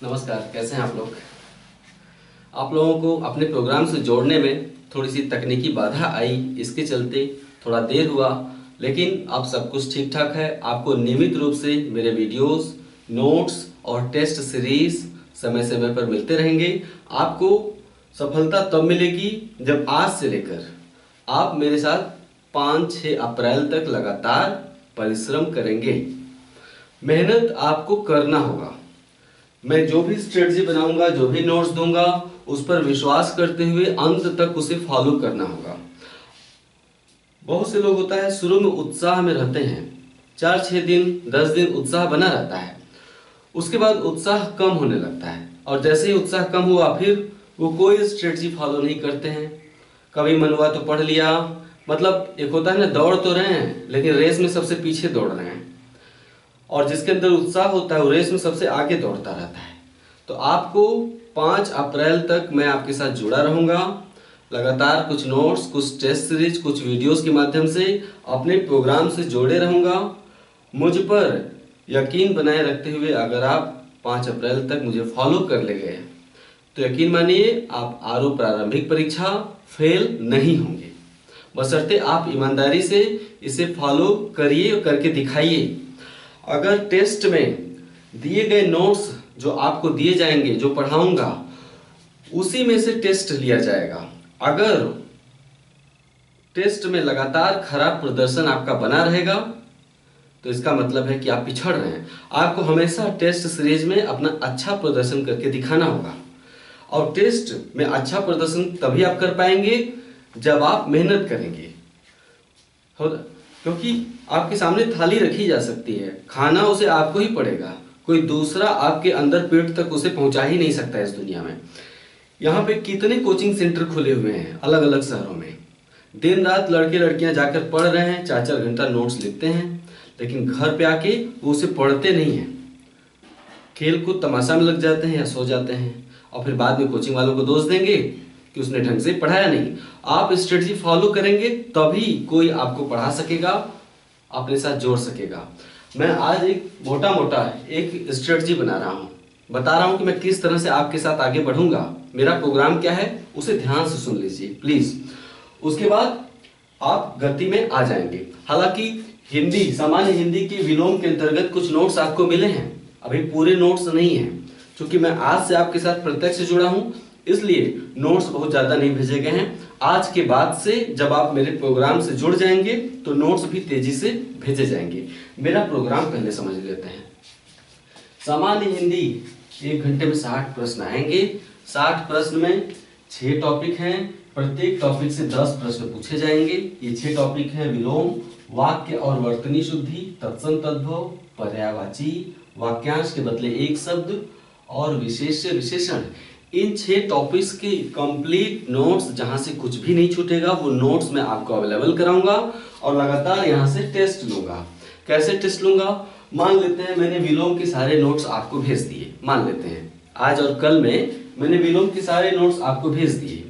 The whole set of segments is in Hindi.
नमस्कार, कैसे हैं आप लोग। आप लोगों को अपने प्रोग्राम से जोड़ने में थोड़ी सी तकनीकी बाधा आई, इसके चलते थोड़ा देर हुआ, लेकिन अब सब कुछ ठीक ठाक है। आपको नियमित रूप से मेरे वीडियोस, नोट्स और टेस्ट सीरीज समय समय पर मिलते रहेंगे। आपको सफलता तब मिलेगी जब आज से लेकर आप मेरे साथ 5-6 अप्रैल तक लगातार परिश्रम करेंगे। मेहनत आपको करना होगा। मैं जो भी स्ट्रेटजी बनाऊंगा, जो भी नोट्स दूंगा, उस पर विश्वास करते हुए अंत तक उसे फॉलो करना होगा। बहुत से लोग होता है शुरू में उत्साह में रहते हैं, 4-6 दिन 10 दिन उत्साह बना रहता है, उसके बाद उत्साह कम होने लगता है और जैसे ही उत्साह कम हुआ फिर वो कोई स्ट्रेटजी फॉलो नहीं करते हैं। कभी मन हुआ तो पढ़ लिया, मतलब एक होता है ना, दौड़ तो रहे हैं लेकिन रेस में सबसे पीछे दौड़ रहे हैं, और जिसके अंदर उत्साह होता है वो रेस में सबसे आगे दौड़ता रहता है। तो आपको 5 अप्रैल तक मैं आपके साथ जुड़ा रहूंगा, लगातार कुछ नोट्स, कुछ टेस्ट सीरीज, कुछ वीडियोस के माध्यम से अपने प्रोग्राम से जोड़े रहूंगा। मुझ पर यकीन बनाए रखते हुए अगर आप 5 अप्रैल तक मुझे फॉलो कर ले गए तो यकीन मानिए आप आरओ प्रारंभिक परीक्षा फेल नहीं होंगे, बशर्ते आप ईमानदारी से इसे फॉलो करिए और करके दिखाइए। अगर टेस्ट में दिए गए नोट्स जो आपको दिए जाएंगे, जो पढ़ाऊंगा, उसी में से टेस्ट लिया जाएगा। अगर टेस्ट में लगातार खराब प्रदर्शन आपका बना रहेगा तो इसका मतलब है कि आप पिछड़ रहे हैं। आपको हमेशा टेस्ट सीरीज में अपना अच्छा प्रदर्शन करके दिखाना होगा, और टेस्ट में अच्छा प्रदर्शन तभी आप कर पाएंगे जब आप मेहनत करेंगे। क्योंकि आपके सामने थाली रखी जा सकती है, खाना उसे आपको ही पड़ेगा, कोई दूसरा आपके अंदर पेट तक उसे पहुंचा ही नहीं सकता इस दुनिया में। यहाँ पे कितने कोचिंग सेंटर खुले हुए हैं अलग अलग शहरों में, दिन रात लड़के लड़कियां जाकर पढ़ रहे हैं, 4-4 घंटा नोट्स लिखते हैं, लेकिन घर पे आके वो उसे पढ़ते नहीं हैं, खेल कूद तमाशा में लग जाते हैं या सो जाते हैं, और फिर बाद में कोचिंग वालों को दोष देंगे कि उसने ढंग से पढ़ाया नहीं। आप स्ट्रेटजी फॉलो करेंगे तभी कोई आपको पढ़ा सकेगा, अपने साथ जोड़ सकेगा। मैं आज एक मोटा एक स्ट्रेटजी बना रहा हूँ, बता रहा हूँ कि मैं किस तरह से आपके साथ आगे बढ़ूंगा। मेरा प्रोग्राम क्या है उसे ध्यान से सुन लीजिए प्लीज, उसके बाद आप गति में आ जाएंगे। हालांकि हिंदी, सामान्य हिंदी के विलोम के अंतर्गत कुछ नोट्स आपको मिले हैं, अभी पूरे नोट्स नहीं हैं, क्योंकि मैं आज से आपके साथ प्रत्यक्ष जुड़ा हूं, इसलिए नोट्स बहुत ज्यादा नहीं भेजे गए हैं। आज के बाद से जब आप मेरे प्रोग्राम से जुड़ जाएंगे तो नोट्स भी तेजी से भेजे जाएंगे। मेरा प्रोग्राम पहले समझ लेते हैं। सामान्य हिंदी 1 घंटे में 60 प्रश्न आएंगे। 60 प्रश्न में 6 टॉपिक हैं, प्रत्येक टॉपिक से 10 प्रश्न पूछे जाएंगे। ये 6 टॉपिक हैं: विलोम, वाक्य और वर्तनी शुद्धि, तत्सम तद्भव, पर्यायवाची, वाक्यांश के बदले एक शब्द और विशेष्य विशेषण। इन 6 टॉपिक्स के कंप्लीट नोट्स, जहां से कुछ भी नहीं छूटेगा, वो नोट्स मैं आपको अवेलेबल कराऊंगा और लगातार यहां से टेस्ट लूंगा। कैसे टेस्ट लूंगा? मान लेते हैं मैंने विलोम के सारे नोट्स आपको भेज दिए, मान लेते हैं आज और कल में मैंने विलोम के सारे नोट्स आपको भेज दिए।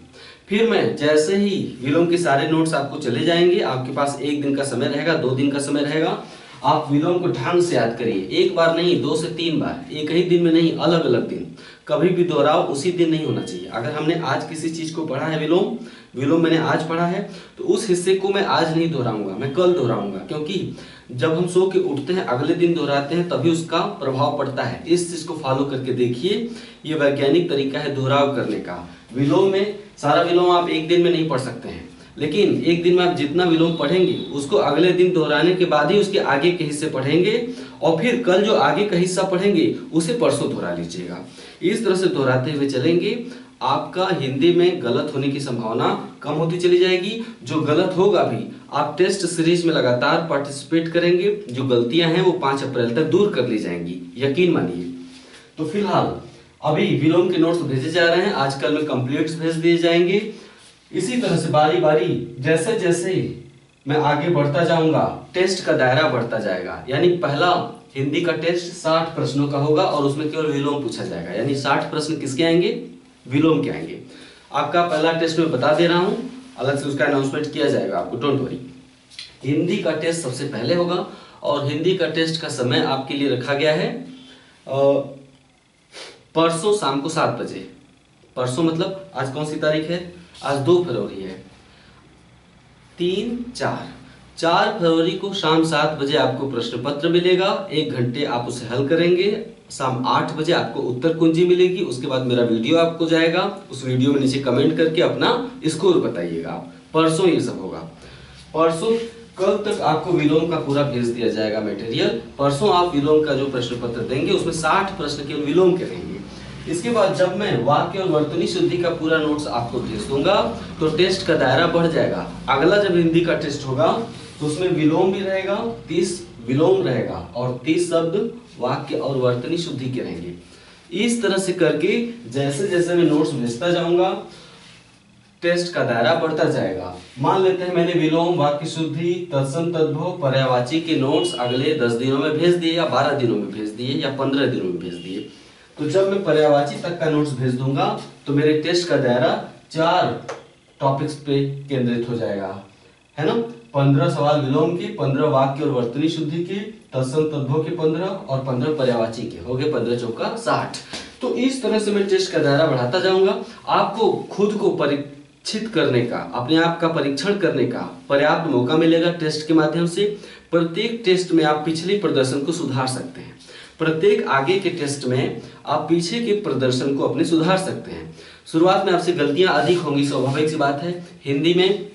फिर मैं जैसे ही विलोम के सारे नोट्स आपको चले जाएंगे, आपके पास 1 दिन का समय रहेगा, 2 दिन का समय रहेगा, आप विलोम को ढंग से याद करिए। 1 बार नहीं, 2 से 3 बार, एक ही दिन में नहीं, अलग अलग दिन। कभी भी दोहराव उसी दिन नहीं होना चाहिए। अगर हमने आज किसी चीज को पढ़ा है, विलोम मैंने आज पढ़ा है, तो उस हिस्से को मैं आज नहीं दोहराऊंगा, मैं कल दोहराऊंगा। क्योंकि जब हम सो के उठते हैं, अगले दिन दोहराते हैं, तभी उसका प्रभाव पड़ता है। इस चीज को फॉलो करके देखिए, ये वैज्ञानिक तरीका है दोहराव करने का। विलोम में सारा विलोम आप 1 दिन में नहीं पढ़ सकते हैं, लेकिन 1 दिन में आप जितना विलोम पढ़ेंगे उसको अगले दिन दोहराने के बाद ही उसके आगे के हिस्से पढ़ेंगे, और फिर कल जो आगे का हिस्सा पढ़ेंगे उसे परसों दोहरा लीजिएगा। इस तरह से दोहराते हुए चलेंगे, आपका हिंदी में गलत होने की संभावना कम होती चली जाएगी। जो गलत होगा भी, आप टेस्ट सीरीज में लगातार पार्टिसिपेट करेंगे, जो गलतियां हैं वो 5 अप्रैल तक दूर कर ली जाएंगी, यकीन मानिए। तो फिलहाल अभी विलोम के नोट्स भेजे जा रहे हैं, आजकल में कंप्लीट्स भेज दिए जाएंगे। इसी तरह से बारी बारी जैसे जैसे मैं आगे बढ़ता जाऊंगा, टेस्ट का दायरा बढ़ता जाएगा। यानी पहला हिंदी का टेस्ट 60 प्रश्नों का होगा और उसमें केवल विलोम पूछा जाएगा। यानी 60 प्रश्न किसके आएंगे? विलोम के आएंगे। आपका पहला टेस्ट मैं बता दे रहा हूं, अलग से उसका अनाउंसमेंट किया जाएगा आपको, डोंट वरी। हिंदी का टेस्ट सबसे पहले होगा और हिंदी का टेस्ट का समय आपके लिए रखा गया है परसों शाम को 7 बजे, परसों मतलब आज कौन सी तारीख है, आज 2 फरवरी है, 4 फरवरी को शाम 7 बजे आपको प्रश्न पत्र मिलेगा। 1 घंटे आप उसे हल करेंगे। शाम 8 बजे आपको उत्तर कुंजी मिलेगी। उसके बाद मेरा वीडियो आपको जाएगा, उस वीडियो में नीचे कमेंट करके अपना स्कोर बताइएगा। परसों ये सब होगा। परसों कल तक आपको विलोम का पूरा भेज दिया जाएगा मटेरियल। परसों आप विलोम का जो प्रश्न पत्र देंगे उसमें 60 प्रश्न केवल विलोम के रहेंगे। इसके बाद जब मैं वाक्य और वर्तनी शुद्धि का पूरा नोट्स आपको भेज दूंगा तो टेस्ट का दायरा बढ़ जाएगा। अगला जब हिंदी का टेस्ट होगा तो उसमें विलोम भी रहेगा, 30 विलोम रहेगा और 30 शब्द वाक्य और वर्तनी शुद्धि के रहेंगे। इस तरह से करके जैसे जैसे मैं नोट्स भेजता जाऊंगा टेस्ट का दायरा बढ़ता जाएगा। मान लेते हैं मैंने विलोम, वाक्य शुद्धि, तत्सम तद्भव, पर्यायवाची के नोट्स अगले 10 दिनों में भेज दिए या 12 दिनों में भेज दिए या 15 दिनों में भेज दिए, तो जब मैं पर्यायवाची तक का नोट्स भेज दूंगा तो मेरे टेस्ट का दायरा 4 टॉपिक्स पे केंद्रित हो जाएगा, है ना। 15 सवाल विलोम के, 15 वाक्य और वर्तनी शुद्धि के, तत्सम तद्भव के 15 और 15 पर्यायवाची के, हो गए 15 चौका 60। तो इस तरह से मैं टेस्ट का दायरा बढ़ाता जाऊंगा। आपको खुद को परीक्षित करने का, अपने आप का परीक्षण करने का पर्याप्त मौका मिलेगा टेस्ट के माध्यम से। प्रत्येक टेस्ट में आप पिछले प्रदर्शन को सुधार सकते हैं। प्रत्येक आगे के टेस्ट में आप पीछे के प्रदर्शन को अपने सुधार सकते हैं। शुरुआत में आपसे गलतियां अधिक होंगी, स्वाभाविक सी बात है। हिंदी में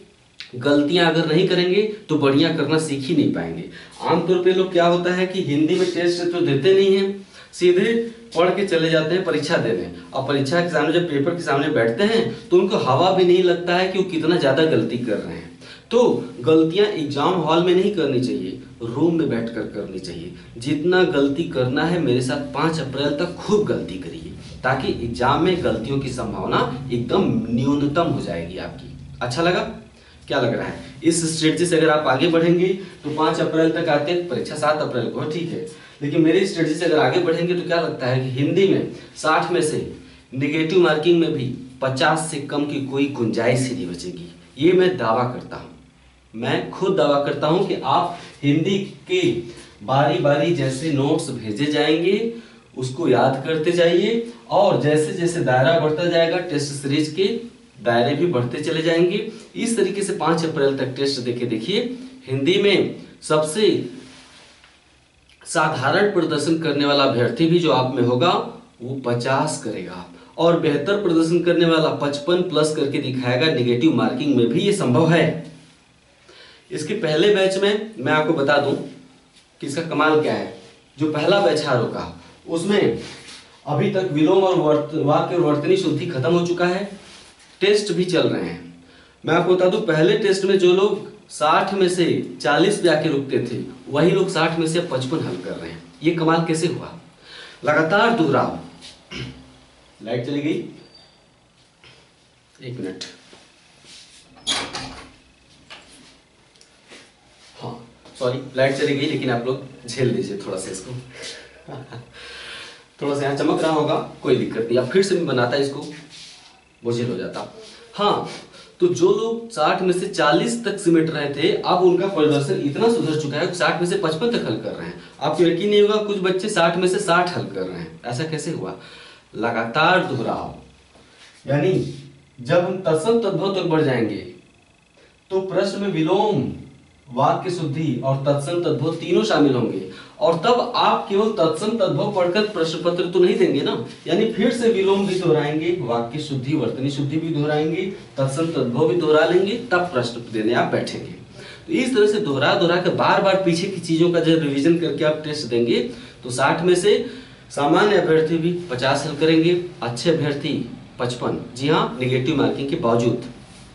गलतियां अगर नहीं करेंगे तो बढ़िया करना सीख ही नहीं पाएंगे। आमतौर पे लोग क्या होता है कि हिंदी में टेस्ट तो देते नहीं हैं, सीधे पढ़ के चले जाते हैं परीक्षा देने। और परीक्षा के सामने जब पेपर के सामने बैठते हैं तो उनको हवा भी नहीं लगता है कि वो कितना ज्यादा गलती कर रहे हैं। तो गलतियां एग्जाम हॉल में नहीं करनी चाहिए, रूम में बैठकर करनी चाहिए। जितना गलती करना है मेरे साथ 5 अप्रैल तक खूब गलती करिए, ताकि एग्जाम में गलतियों की संभावना एकदम न्यूनतम हो जाएगी आपकी। अच्छा लगा? क्या लग रहा है? इस स्ट्रेटजी से अगर आप आगे बढ़ेंगे तो 5 अप्रैल तक आते, परीक्षा 7 अप्रैल को, ठीक है, लेकिन मेरी स्ट्रेटजी से अगर आगे बढ़ेंगे तो क्या लगता है कि हिंदी में 60 में से निगेटिव मार्किंग में भी 50 से कम की कोई गुंजाइश ही नहीं बचेगी। ये मैं दावा करता हूँ, मैं खुद दावा करता हूं कि आप हिंदी के बारी बारी जैसे नोट्स भेजे जाएंगे उसको याद करते जाइए, और जैसे जैसे दायरा बढ़ता जाएगा टेस्ट सीरीज के दायरे भी बढ़ते चले जाएंगे। इस तरीके से 5 अप्रैल तक टेस्ट देके देखिए। हिंदी में सबसे साधारण प्रदर्शन करने वाला अभ्यर्थी भी जो आप में होगा वो 50 करेगा, और बेहतर प्रदर्शन करने वाला 55 प्लस करके दिखाएगा। निगेटिव मार्किंग में भी ये संभव है। इसके पहले बैच में मैं आपको बता दूं कि इसका कमाल क्या है। जो पहला बैच है का, उसमें अभी तक विलोम और वाक्य और वर्तनी शुद्धि खत्म हो चुका है, टेस्ट भी चल रहे हैं। मैं आपको बता दूं पहले टेस्ट में जो लोग 60 में से 40 पे आके रुकते थे वही लोग 60 में से 55 हल कर रहे हैं। ये कमाल कैसे हुआ? लगातार दोहराव। लाइट चली गई, 1 मिनट। हाँ सॉरी, लाइट चली गई, लेकिन आप लोग झेल लीजिए थोड़ा सा इसको। थोड़ा सा यहाँ चमक रहा होगा, कोई दिक्कत नहीं, अब फिर से मैं बनाता इसको, बोझिल हो जाता। हाँ, तो जो लोग 60 में से 40 तक सिमट रहे थे अब उनका प्रदर्शन इतना सुधर चुका है कि 60 में से 55 तक हल कर रहे हैं। आपको यकीन नहीं होगा कुछ बच्चे 60 में से 60 हल कर रहे हैं। ऐसा कैसे हुआ? लगातार दोहराव। यानी जब हम तत्सम तद्भव तक बढ़ जाएंगे तो प्रश्न में विलोम, वाक्य शुद्धि और तत्सम तद्भव तीनों शामिल होंगे, और तब आप केवल तत्सम तद्भव पढ़कर प्रश्न पत्र तो नहीं देंगे ना, यानी फिर से विलोम भी दोहराएंगे, वाक्य शुद्धि वर्तनी शुद्धि भी दोहराएंगे, तत्सम तद्भव भी दोहरा लेंगे, तब प्रश्न देने आप बैठेंगे। तो इस तरह से दोहरा कर बार बार पीछे की चीजों का जब रिविजन करके आप टेस्ट देंगे तो 60 में से सामान्य अभ्यर्थी भी 50 हल करेंगे, अच्छे अभ्यर्थी 55। जी हाँ, निगेटिव मार्किंग के बावजूद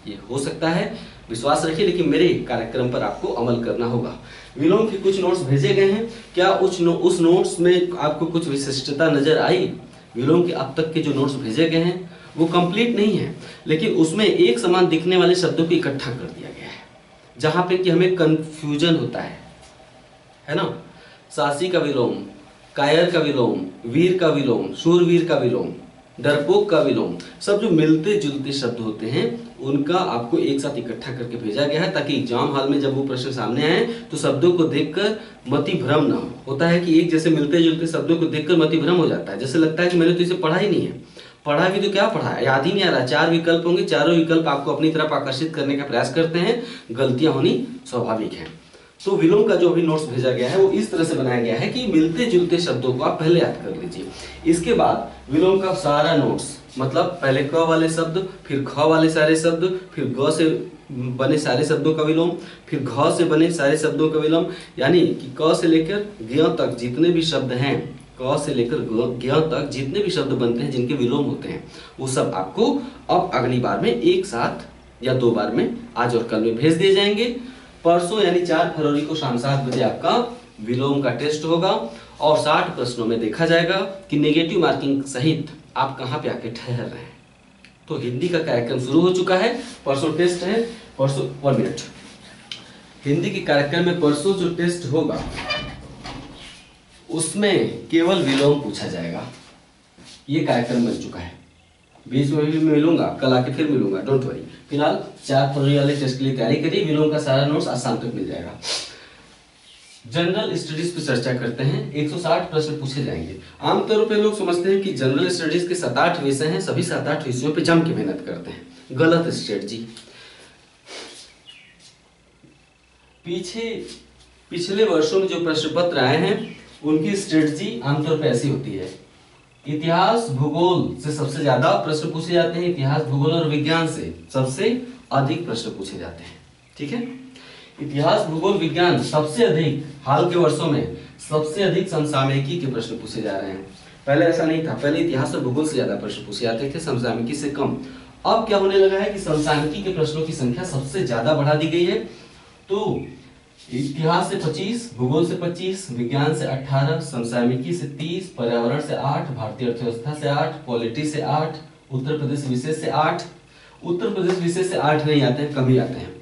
ये हो सकता है, विश्वास रखिए, लेकिन मेरे कार्यक्रम पर आपको अमल करना होगा। विलोम के कुछ नोट्स भेजे गए हैं, क्या उस नोट्स में आपको कुछ विशिष्टता नजर आई? विलोम के अब तक के जो नोट्स भेजे गए हैं वो कंप्लीट नहीं है, लेकिन उसमें एक समान दिखने वाले शब्दों को इकट्ठा कर दिया गया है, जहां पे कि हमें कंफ्यूजन होता है ना। सासी का विलोम, कायर का विलोम, वीर का विलोम, शूरवीर का विलोम, डरपोक का विलोम, सब जो मिलते जुलते शब्द होते हैं उनका आपको एक साथ इकट्ठा करके भेजा गया है, ताकि एग्जाम हॉल में जब वो प्रश्न सामने आए तो शब्दों को देखकर मति भ्रम ना हो। होता है कि एक जैसे मिलते जुलते शब्दों को देखकर मति भ्रम हो जाता है, जैसे लगता है कि मैंने तो इसे पढ़ा ही नहीं है। पढ़ा भी तो क्या पढ़ा है, याद ही नहीं आ रहा। 4 विकल्प होंगे, चारों विकल्प आपको अपनी तरफ आकर्षित करने का प्रयास करते हैं, गलतियां होनी स्वाभाविक है। तो विलोम का जो अभी नोट्स भेजा गया है वो इस तरह से बनाया गया है कि मिलते जुलते शब्दों को आप पहले याद कर लीजिए। इसके बाद विलोम का सारा नोट्स, मतलब पहले क वाले शब्द, फिर ख वाले सारे शब्द, फिर ग से बने सारे शब्दों का विलोम, फिर घ से बने सारे शब्दों का विलोम, यानी कि क से लेकर ज्ञ तक जितने भी शब्द हैं, क से लेकर ज्ञ तक जितने भी शब्द बनते हैं जिनके विलोम होते हैं, वो सब आपको अब अगली बार में एक साथ या 2 बार में आज और कल में भेज दिए जाएंगे। परसों यानी 4 फरवरी को शाम 7 बजे आपका विलोम का टेस्ट होगा और 60 प्रश्नों में देखा जाएगा कि नेगेटिव मार्किंग सहित आप कहाँ पे आके ठहर रहे हैं। तो हिंदी का कार्यक्रम शुरू हो चुका है, परसों टेस्ट है। परसों 1 मिनट, हिंदी के कार्यक्रम में परसों जो टेस्ट होगा उसमें केवल विलोम पूछा जाएगा। ये कार्यक्रम बन चुका है, 20 में भी मिलूंगा, कल आके फिर मिलूंगा, डोंट वरी। फिलहाल 4 फरवरी वाले टेस्ट के लिए तैयारी करिए, विलोम का सारा नोट्स आज शाम तक मिल जाएगा। जनरल स्टडीज पे चर्चा करते हैं, 160 प्रश्न पूछे जाएंगे। आमतौर पे लोग समझते हैं कि जनरल स्टडीज के 7-8 विषय हैं, सभी 7-8 विषयों पे जम के मेहनत करते हैं। गलत स्ट्रेटजी। पिछले वर्षों में जो प्रश्न पत्र आए हैं उनकी स्ट्रेटजी आमतौर पे ऐसी होती है, इतिहास भूगोल से सबसे ज्यादा प्रश्न पूछे जाते हैं, इतिहास भूगोल और विज्ञान से सबसे अधिक प्रश्न पूछे जाते हैं। ठीक है, इतिहास भूगोल विज्ञान सबसे अधिक, हाल के वर्षों में सबसे अधिक समसामयिकी के प्रश्न पूछे जा रहे हैं। पहले ऐसा नहीं था, पहले इतिहास और भूगोल से ज्यादा प्रश्न पूछे जाते थे, समसामयिकी से कम। अब क्या होने लगा है कि समसामयिकी के प्रश्नों की संख्या सबसे ज्यादा बढ़ा दी गई है। तो इतिहास से 25, भूगोल से 25, विज्ञान से 18, समसामयिकी से 30, पर्यावरण से 8, भारतीय अर्थव्यवस्था से 8, पॉलिटी से 8, उत्तर प्रदेश विषय से 8। उत्तर प्रदेश विषय से 8 नहीं आते हैं, कम ही आते हैं।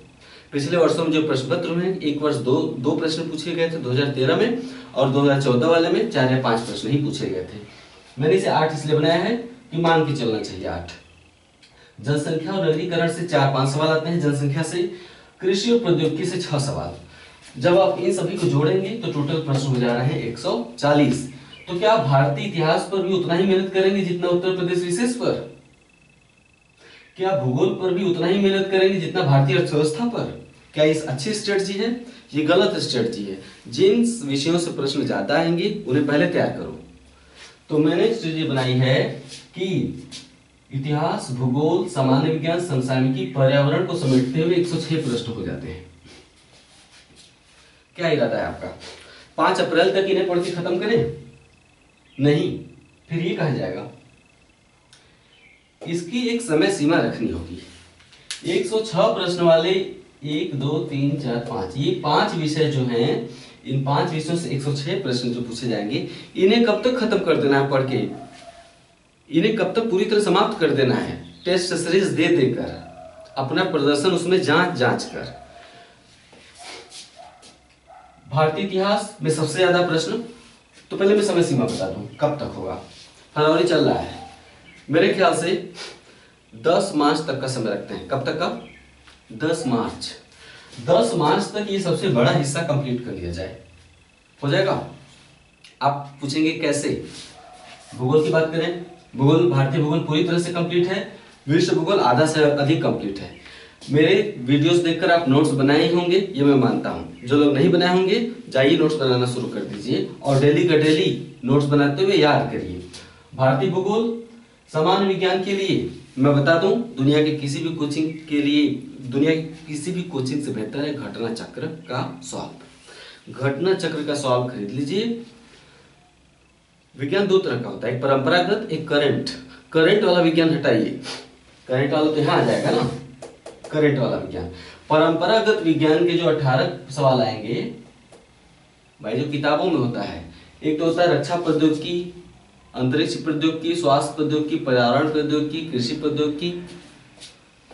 पिछले वर्षों में जो प्रश्न पत्र में एक वर्ष दो प्रश्न पूछे गए थे 2013 में, और 2014 वाले में 4 या 5 प्रश्न ही पूछे गए थे। मैंने इसे 8 इसलिए बनाया है कि मान के चलना चाहिए 8। जनसंख्या और नगरीकरण से 4-5 सवाल आते हैं, जनसंख्या से, कृषि और प्रौद्योगिकी से 6 सवाल। जब आप इन सभी को जोड़ेंगे तो टोटल प्रश्न हो जा रहे हैं 140। तो क्या आप भारतीय इतिहास पर भी उतना ही मेहनत करेंगे जितना उत्तर प्रदेश विशेष पर? क्या भूगोल पर भी उतना ही मेहनत करेंगे जितना भारतीय अर्थव्यवस्था पर? क्या इस अच्छी स्ट्रेटजी है? ये गलत स्ट्रेटजी है। जिन विषयों से प्रश्न ज्यादा आएंगे उन्हें पहले तैयार करो। तो मैंने स्ट्रेटजी बनाई है कि इतिहास, भूगोल, सामान्य विज्ञान, समसामयिकी, पर्यावरण को समेटते हुए 106 प्रश्न हो जाते हैं। क्या इरादा है आपका? 5 अप्रैल तक इन्हें पढ़ के खत्म करें? नहीं, फिर ये कहा जाएगा। इसकी एक समय सीमा रखनी होगी। 106 प्रश्न वाले 1, 2, 3, 4, 5, ये 5 विषय जो हैं, इन 5 विषयों से 106 प्रश्न जो पूछे जाएंगे, इन्हें कब तक खत्म कर देना है पढ़ के? इन्हें कब तक पूरी तरह समाप्त कर देना है? टेस्ट सीरीज दे देकर, अपना प्रदर्शन उसमें जांच कर। भारतीय इतिहास में सबसे ज्यादा प्रश्न, तो पहले मैं समय सीमा बता दूं कब तक होगा। फरवरी चल रहा है, मेरे ख्याल से 10 मार्च तक का समय रखते हैं। कब तक का? 10 मार्च। 10 मार्च तक ये सबसे बड़ा हिस्सा कंप्लीट कर लिया जाए, हो जाएगा। आप पूछेंगे कैसे? भूगोल की बात करें, भूगोल, भारतीय भूगोल पूरी तरह से कंप्लीट है, विश्व भूगोल आधा से अधिक कंप्लीट है। मेरे वीडियोस देखकर आप नोट्स बनाए ही होंगे, ये मैं मानता हूं। जो लोग नहीं बनाए होंगे, जाइए नोट्स बनाना शुरू कर दीजिए और डेली का डेली नोट्स बनाते हुए याद करिए। भारतीय भूगोल, सामान्य विज्ञान के लिए मैं बता दूं, दुनिया के किसी भी कोचिंग के लिए, दुनिया की किसी भी कोचिंग से बेहतर है घटना चक्र का सॉल्व। घटना चक्र का सॉल्व खरीद लीजिए। विज्ञान 2 तरह का होता है, एक परंपरागत, एक करंट। करंट वाला विज्ञान हटाइए, करंट वाला तो यहाँ आ जाएगा ना, करंट वाला विज्ञान। परंपरागत विज्ञान के जो 18 सवाल आएंगे भाई, जो किताबों में होता है, एक तो होता है रक्षा प्रौद्योगिकी, अंतरिक्ष प्रौद्योगिकी, स्वास्थ्य प्रौद्योगिकी, पर्यावरण प्रौद्योगिकी, कृषि प्रौद्योगिकी,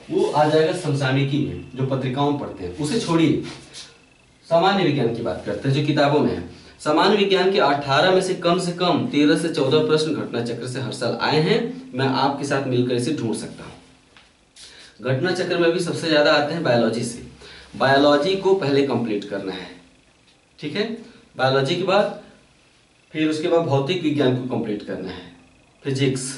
वो आ जाएगा समसामयिकी में, जो पत्रिकाओं में पढ़ते हैं। उसे छोड़िए, सामान्य विज्ञान की बात करते हैं जो किताबों में है। सामान्य विज्ञान के 18 में से कम 13 से 14 प्रश्न घटना चक्र से हर साल आए हैं। मैं आपके साथ मिलकर इसे ढूंढ सकता हूं। घटना चक्र में भी सबसे ज्यादा आते हैं बायोलॉजी से। बायोलॉजी को पहले कंप्लीट करना है, ठीक है। बायोलॉजी के बाद फिर उसके बाद भौतिक विज्ञान को कंप्लीट करना है, फिजिक्स।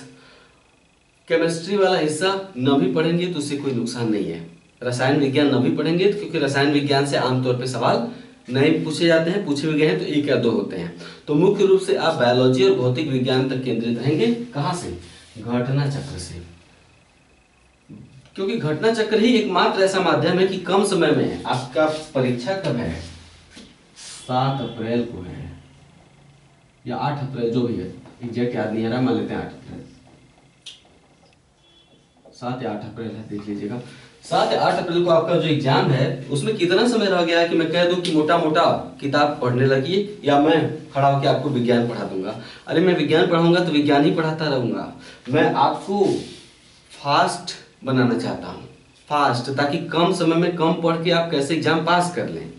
केमिस्ट्री वाला हिस्सा न भी पढ़ेंगे तो उससे कोई नुकसान नहीं है। रसायन विज्ञान न भी पढ़ेंगे क्योंकि रसायन विज्ञान से आमतौर पे सवाल नहीं पूछे जाते हैं, पूछे भी गए हैं तो 1 या 2 होते हैं। तो मुख्य रूप से आप बायोलॉजी और भौतिक विज्ञान तक केंद्रित रहेंगे। कहाँ से? घटना चक्र से। क्योंकि घटना चक्र ही एकमात्र ऐसा माध्यम है कि कम समय में, आपका परीक्षा कब है? 7 अप्रैल को है या 8 अप्रैल, जो भी है, एग्जैक्ट याद नहीं आ रहा, मान लेते हैं 8 अप्रैल, 7 या 8 अप्रैल है, देख लीजिएगा। 7 या 8 अप्रैल को आपका जो एग्जाम है उसमें कितना समय रह गया है कि मैं कह दूं कि मोटा मोटा किताब पढ़ने लगिए, या मैं खड़ा होकर आपको विज्ञान पढ़ा दूंगा। अरे मैं विज्ञान पढ़ाऊंगा तो विज्ञान ही पढ़ाता रहूंगा। मैं आपको फास्ट बनाना चाहता हूँ, फास्ट, ताकि कम समय में कम पढ़ के आप कैसे एग्जाम पास कर लें।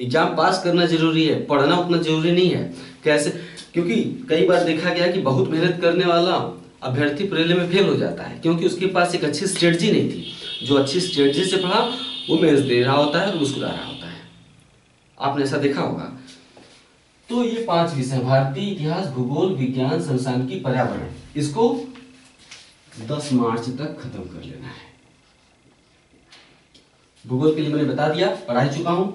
एग्जाम पास करना जरूरी है, पढ़ना उतना जरूरी नहीं है। कैसे? क्योंकि कई बार देखा गया कि बहुत मेहनत करने वाला अभ्यर्थी प्रीलिम में फेल हो जाता है क्योंकि उसके पास एक अच्छी स्ट्रेटजी नहीं थी। जो अच्छी स्ट्रेटजी से पढ़ा वो मेंस दे रहा होता है और मुस्कुरा रहा होता है। आपने ऐसा देखा होगा। तो ये 5 विषय, भारतीय इतिहास, भूगोल, विज्ञान, समसामयिकी, पर्यावरण, इसको 10 मार्च तक खत्म कर लेना है। भूगोल के लिए मैंने बता दिया, पढ़ा चुका हूं।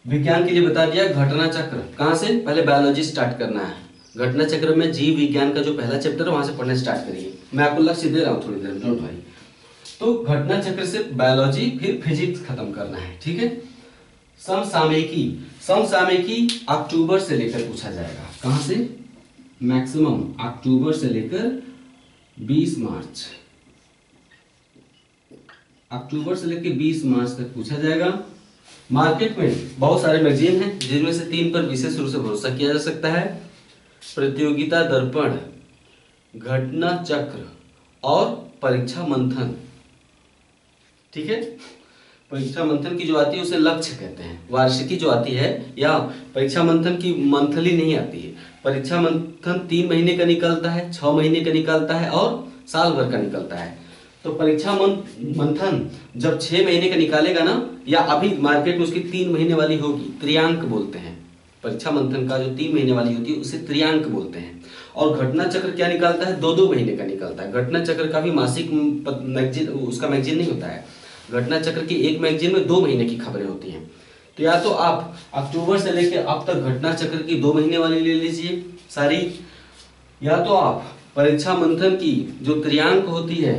विज्ञान के लिए बता दिया, घटना चक्र। कहां से? पहले बायोलॉजी स्टार्ट करना है। घटना चक्र में जीव विज्ञान का जो पहला चैप्टर है वहां से पढ़ना स्टार्ट करिए। मैं आपको लक्ष्य दे रहा हूं थोड़ी देर में, डोंट वरी। तो घटना चक्र से बायोलॉजी, फिर फिजिक्स खत्म करना है, ठीक है। समसामयिकी, समसामयिकी अक्टूबर से लेकर पूछा जाएगा। कहां से? मैक्सिमम अक्टूबर से लेकर 20 मार्च, अक्टूबर से लेकर 20 मार्च तक पूछा जाएगा। मार्केट में बहुत सारे मैगजीन हैं जिनमें से 3 पर विशेष रूप से भरोसा किया जा सकता है। प्रतियोगिता दर्पण, घटना चक्र और परीक्षा मंथन, ठीक है। परीक्षा मंथन की जो आती है उसे लक्ष्य कहते हैं। वार्षिकी जो आती है, या परीक्षा मंथन की मंथली नहीं आती है। परीक्षा मंथन 3 महीने का निकलता है, 6 महीने का निकलता है और साल भर का निकलता है। तो परीक्षा मंथन जब 6 महीने का निकालेगा ना, या अभी मार्केट में उसकी 3 महीने वाली होगी, त्रियांक बोलते हैं। परीक्षा मंथन का जो 3 महीने वाली होती है उसे त्रियांक बोलते हैं। और घटना चक्र क्या निकालता है? 2-2 महीने का निकलता है। घटना चक्र का भी मासिक मैगजीन, उसका मैगजीन नहीं होता है। घटना चक्र की एक मैगजीन में 2 महीने की खबरें होती हैं। तो या तो आप अक्टूबर से लेकर अब तक घटना चक्र की 2 महीने वाली ले लीजिए सारी, या तो आप परीक्षा मंथन की जो त्रियांक होती है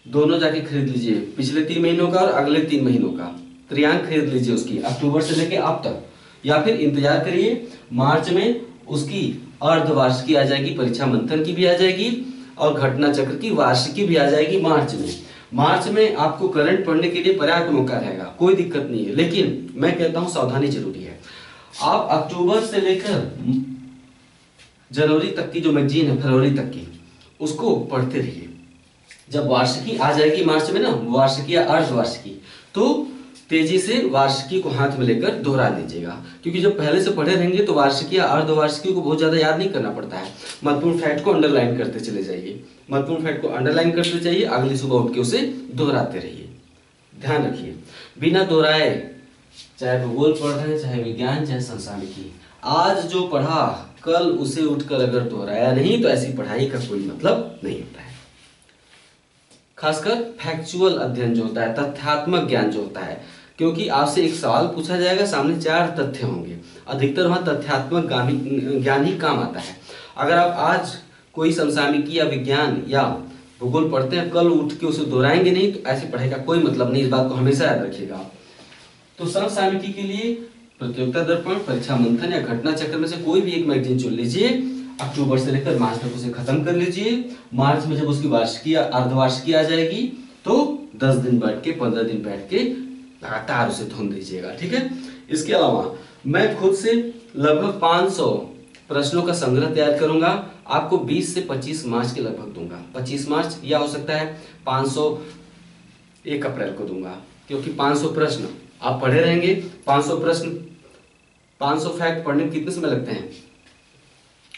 दोनों जाके खरीद लीजिए, पिछले 3 महीनों का और अगले 3 महीनों का त्रियांक खरीद लीजिए उसकी, अक्टूबर से लेके अब तक। या फिर इंतजार करिए, मार्च में उसकी अर्धवार्षिकी आ जाएगी, परीक्षा मंथन की भी आ जाएगी और घटना चक्र की वार्षिकी भी आ जाएगी मार्च में। मार्च में आपको करंट पढ़ने के लिए पर्याप्त मौका रहेगा, कोई दिक्कत नहीं है। लेकिन मैं कहता हूं सावधानी जरूरी है। आप अक्टूबर से लेकर जनवरी तक की जो मैगजीन है, फरवरी तक की, उसको पढ़ते रहिए। जब वार्षिकी आ जाएगी मार्च में ना, वार्षिकी या अर्धवार्षिकी, तो तेजी से वार्षिकी को हाथ में लेकर दोहरा लीजिएगा। क्योंकि जब पहले से पढ़े रहेंगे तो वार्षिकी या अर्धवार्षिकी को बहुत ज्यादा याद नहीं करना पड़ता है। महत्वपूर्ण फैक्ट को अंडरलाइन करते चले जाइए, महत्वपूर्ण फैक्ट को अंडरलाइन करते जाइए, अगली सुबह उठ के उसे दोहराते रहिए। ध्यान रखिए, बिना दोहराए, चाहे भूगोल पढ़ रहे हैं, चाहे विज्ञान, चाहे समसामयिकी, आज जो पढ़ा कल उसे उठकर अगर दोहराया नहीं तो ऐसी पढ़ाई का कोई मतलब नहीं होता है। खासकर फैक्चुअल अध्ययन जो होता है, तथ्यात्मक ज्ञान जो होता है, क्योंकि आपसे एक सवाल पूछा जाएगा, सामने 4 तथ्य होंगे, अधिकतर वहां तथ्यात्मक ज्ञान ही काम आता है। अगर आप आज कोई समसामयिकी या विज्ञान या भूगोल पढ़ते हैं, कल उठ के उसे दोहराएंगे नहीं तो ऐसी पढ़ाई का कोई मतलब नहीं। इस बात को हमेशा याद रखिएगा। तो समसामयिकी के लिए प्रतियोगिता दर्पण, परीक्षा मंथन या घटना चक्र में से कोई भी एक मैगजीन चुन लीजिए। अक्टूबर से लेकर मार्च तक उसे खत्म कर लीजिए। मार्च में जब उसकी वार्षिकी या अर्धवार्षिकी आ जाएगी तो 10 दिन बैठ के, 15 दिन बैठ के लगातार उसे धुन दीजिएगा, ठीक है। इसके अलावा मैं खुद से लगभग 500 प्रश्नों का संग्रह तैयार करूंगा, आपको 20 से 25 मार्च के लगभग दूंगा। 25 मार्च या हो सकता है 500 1 अप्रैल को दूंगा, क्योंकि 500 प्रश्न आप पढ़े रहेंगे। 500 प्रश्न, 500 फैक्ट पढ़ने में कितने समय लगते हैं?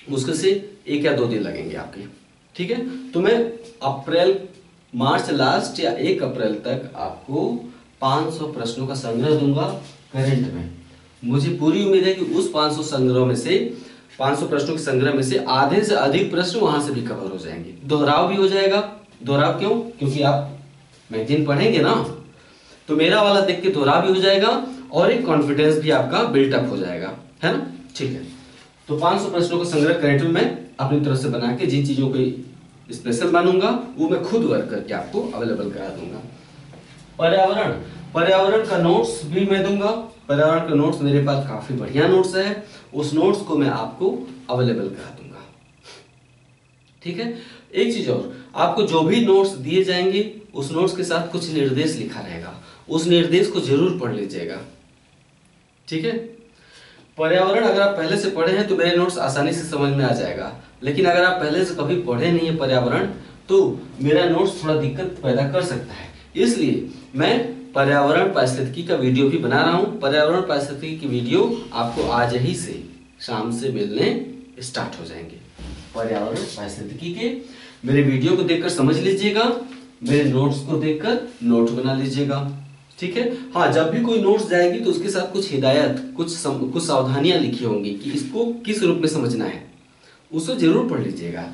मुश्किल से 1 या 2 दिन लगेंगे आपके, ठीक है। तो मैं अप्रैल मार्च लास्ट या 1 अप्रैल तक आपको 500 प्रश्नों का संग्रह दूंगा करंट में। मुझे पूरी उम्मीद है कि उस 500 संग्रह में से 500 प्रश्नों के संग्रह में से आधे से अधिक प्रश्न वहां से भी कवर हो जाएंगे। दोहराव भी हो जाएगा। दोहराव क्यों? क्योंकि आप मैगजीन पढ़ेंगे ना, तो मेरा वाला देख के दोहराव भी हो जाएगा और एक कॉन्फिडेंस भी आपका बिल्टअप हो जाएगा, है ना। ठीक है, तो 500 प्रश्नों का संग्रह करंट में मैं अपनी तरफ से बना के जिन चीजों को स्पेशल मानूंगा वो मैं खुद वर्क करके आपको अवेलेबल करा दूंगा। पर्यावरण का नोट्स भी मैं दूंगा। पर्यावरण का नोट्स मेरे पास काफी बढ़िया नोट्स है, उस नोट्स को मैं आपको अवेलेबल करा दूंगा। ठीक है, एक चीज और, आपको जो भी नोट्स दिए जाएंगे उस नोट्स के साथ कुछ निर्देश लिखा रहेगा, उस निर्देश को जरूर पढ़ लीजिएगा। ठीक है, पर्यावरण अगर आप पहले से पढ़े हैं तो मेरे नोट्स आसानी से समझ में आ जाएगा, लेकिन अगर आप पहले से कभी पढ़े नहीं है पर्यावरण तो मेरा नोट्स थोड़ा दिक्कत पैदा कर सकता है। इसलिए मैं पर्यावरण पारिस्थितिकी का वीडियो भी बना रहा हूं। पर्यावरण पारिस्थितिकी की वीडियो आपको आज ही से शाम से मिलने स्टार्ट हो जाएंगे। पर्यावरण पारिस्थितिकी के मेरे वीडियो को देखकर समझ लीजिएगा, मेरे नोट्स को देखकर नोट बना लीजिएगा। ठीक है, हाँ, जब भी कोई नोट्स जाएगी तो उसके साथ कुछ हिदायत, कुछ सावधानियां लिखी होंगी कि इसको किस रूप में समझना है, उसको जरूर पढ़ लीजिएगा।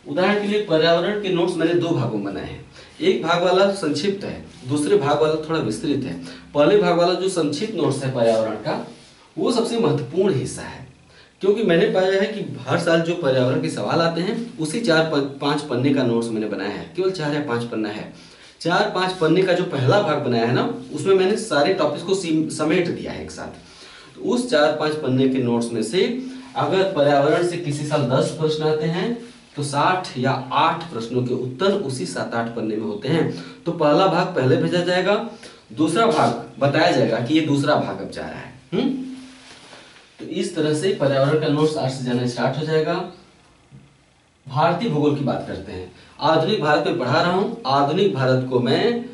उदाहरण के लिए पर्यावरण के नोट्स मैंने 2 भागों में बनाए हैं। एक भाग वाला संक्षिप्त है, दूसरे भाग वाला थोड़ा विस्तृत है। पहले भाग वाला जो संक्षिप्त नोट्स है पर्यावरण का, वो सबसे महत्वपूर्ण हिस्सा है, क्योंकि मैंने पाया है कि हर साल जो पर्यावरण के सवाल आते हैं उसी 4-5 पन्ने का नोट्स मैंने बनाया है। केवल 4 या 5 पन्ना है। 4-5 पन्ने का जो पहला भाग बनाया है ना, उसमें मैंने सारे टॉपिक्स को समेट दिया है एक साथ। तो उस 4-5 पन्ने के नोट्स में से अगर पर्यावरण से किसी साल 10 प्रश्न आते हैं तो 60 या 8 प्रश्नों के उत्तर उसी 7-8 पन्ने में होते हैं। तो पहला भाग पहले भेजा जाएगा, दूसरा भाग बताया जाएगा कि ये दूसरा भाग अब जा रहा है। तो इस तरह से पर्यावरण का नोट्स आज से जाना स्टार्ट हो जाएगा। भारतीय भूगोल की बात करते हैं। आधुनिक भारत में पढ़ा रहा हूं। आधुनिक भारत को मैं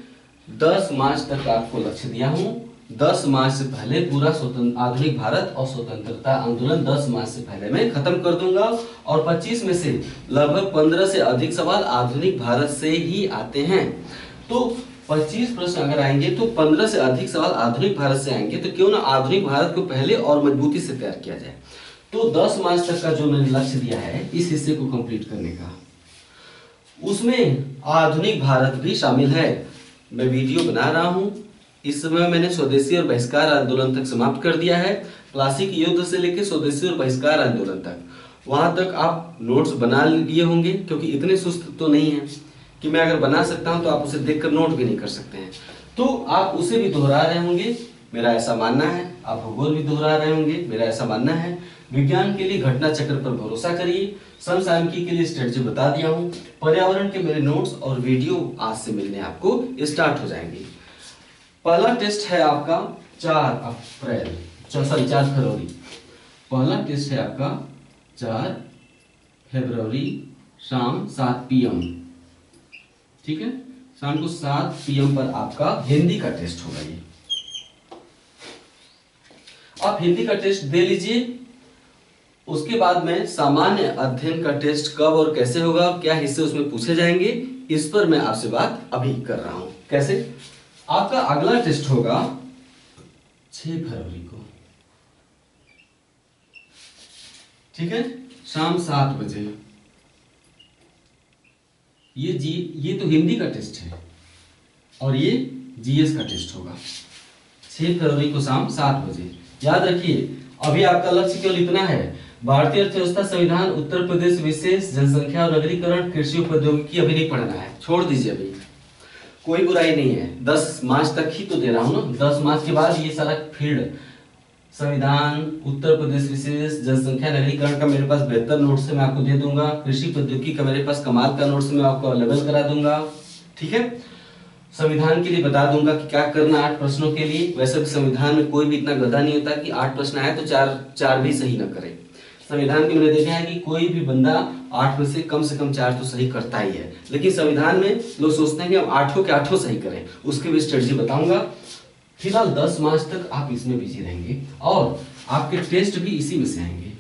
10 मार्च तक आपको लक्ष्य दिया हूं। 10 मार्च से पहले पूरा आधुनिक भारत और स्वतंत्रता आंदोलन 10 मार्च से पहले मैं खत्म कर दूंगा। और 25 में से लगभग 15 से अधिक सवाल आधुनिक भारत से ही आते हैं। तो 25 प्रश्न अगर आएंगे तो 15 से अधिक सवाल आधुनिक भारत से आएंगे। तो क्यों ना आधुनिक भारत को पहले और मजबूती से तैयार किया जाए। तो 10 मार्च तक का जो मैंने लक्ष्य दिया है इस हिस्से को कंप्लीट करने का, उसमें आधुनिक भारत भी शामिल है। मैं वीडियो बना रहा हूं। इस समय मैंने स्वदेशी और बहिष्कार आंदोलन तक समाप्त कर दिया है। प्लासी के युद्ध से लेकर स्वदेशी और बहिष्कार आंदोलन तक, वहां तक आप नोट्स बना लिए होंगे, क्योंकि इतने सुस्त तो नहीं है कि मैं अगर बना सकता हूं तो आप उसे देखकर नोट भी नहीं कर सकते हैं। तो आप उसे भी दोहरा रहे होंगे, मेरा ऐसा मानना है। आप भूगोल भी दोहरा रहे होंगे, मेरा ऐसा मानना है। विज्ञान के लिए घटना चक्र पर भरोसा करिए। समसामयिकी के लिए स्ट्रेटजी बता दिया हूं। पर्यावरण के मेरे नोट्स और वीडियो आज से मिलने आपको स्टार्ट हो जाएंगे। पहला टेस्ट है आपका 4 फरवरी। पहला टेस्ट है आपका 4 फरवरी शाम 7 PM। ठीक है, शाम को 7 PM पर आपका हिंदी का टेस्ट होगा। ये आप हिंदी का टेस्ट दे लीजिए। उसके बाद में सामान्य अध्ययन का टेस्ट कब और कैसे होगा, क्या हिस्से उसमें पूछे जाएंगे, इस पर मैं आपसे बात अभी कर रहा हूं। कैसे? आपका अगला टेस्ट होगा 6 फरवरी को। ठीक है, शाम 7 बजे। ये तो हिंदी का टेस्ट है और ये जीएस का टेस्ट होगा 6 फरवरी को शाम 7 बजे। याद रखिए, अभी आपका लक्ष्य केवल इतना है, भारतीय अर्थव्यवस्था, संविधान, उत्तर प्रदेश विशेष, जनसंख्या और नगरीकरण, कृषि प्रौद्योगिकी अभी नहीं पढ़ना है, छोड़ दीजिए। अभी कोई बुराई नहीं है, 10 मार्च तक ही तो दे रहा हूं ना। 10 मार्च के बाद ये सारा फील्ड, संविधान, उत्तर प्रदेश विशेष, जनसंख्या, नगरीकरण का मेरे पास बेहतर नोट्स है, मैं आपको दे दूंगा। कृषि प्रौद्योगिकी का मेरे पास कमाल का नोट्स मैं आपको अवेलेबल करा दूंगा। ठीक है, संविधान के लिए बता दूंगा कि क्या करना 8 प्रश्नों के लिए। वैसे भी संविधान में कोई भी इतना गधा नहीं होता कि 8 प्रश्न आए तो 4 भी सही न करे। संविधान के मैंने देखा है कि कोई भी बंदा 8 में से कम 4 तो सही करता ही है, लेकिन संविधान में लोग सोचते हैं कि हम 8 के 8 सही करें। उसकी भी स्ट्रेटजी बताऊंगा। फिलहाल 10 मार्च तक आप इसमें बिजी रहेंगे और आपके टेस्ट भी इसी में से आएंगे।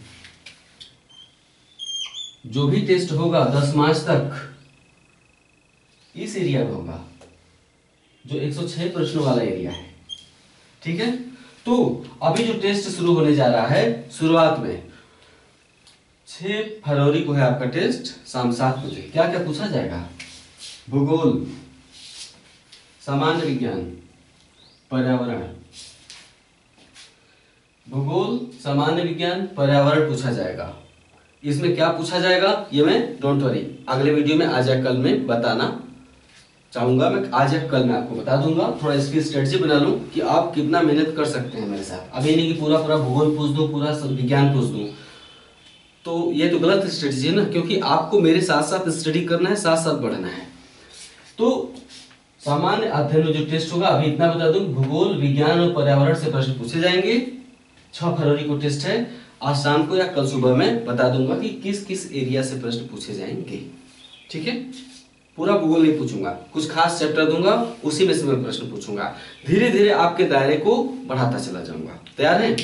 जो भी टेस्ट होगा 10 मार्च तक, इस एरिया में होगा जो 106 प्रश्नों वाला एरिया है। ठीक है, तो अभी जो टेस्ट शुरू होने जा रहा है, शुरुआत में 6 फरवरी को है आपका टेस्ट शाम 7 बजे। क्या क्या पूछा जाएगा? भूगोल, सामान्य विज्ञान, पर्यावरण, भूगोल, सामान्य विज्ञान, पर्यावरण पूछा जाएगा। इसमें क्या पूछा जाएगा ये मैं डोंट वरी अगले वीडियो में आज या कल में बताना चाहूंगा। मैं आज या कल में आपको बता दूंगा, थोड़ा इसकी स्ट्रेटजी बना लूं कि आप कितना मेहनत कर सकते हैं मेरे साथ। अभी नहीं कि पूरा पूरा भूगोल पूछ दूं, पूरा विज्ञान पूछ दूं, तो ये तो गलत स्ट्रेटजी है ना, क्योंकि आपको मेरे साथ साथ स्टडी करना है, साथ साथ बढ़ना है। तो सामान्य अध्ययन में जो टेस्ट होगा, अभी इतना बता दूं, भूगोल, विज्ञान और पर्यावरण से प्रश्न पूछे जाएंगे। 6 फरवरी को टेस्ट है। आज शाम को या कल सुबह में बता दूंगा कि किस किस एरिया से प्रश्न पूछे जाएंगे। ठीक है, पूरा भूगोल नहीं पूछूंगा, कुछ खास चैप्टर दूंगा, उसी में से मैं प्रश्न पूछूंगा। धीरे धीरे आपके दायरे को बढ़ाता चला जाऊंगा। तैयार हैं?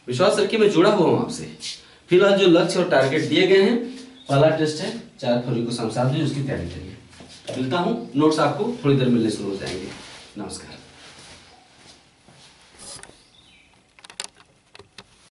विश्वास रखिए मैं जुड़ा हुआ हूं आपसे। फिलहाल जो लक्ष्य और टारगेट दिए गए हैं, पहला टेस्ट है 4 फरवरी को शाम 7 बजे, उसकी तैयारी करिए। मिलता हूं, नोट्स आपको थोड़ी देर मिलने शुरू हो जाएंगे। नमस्कार।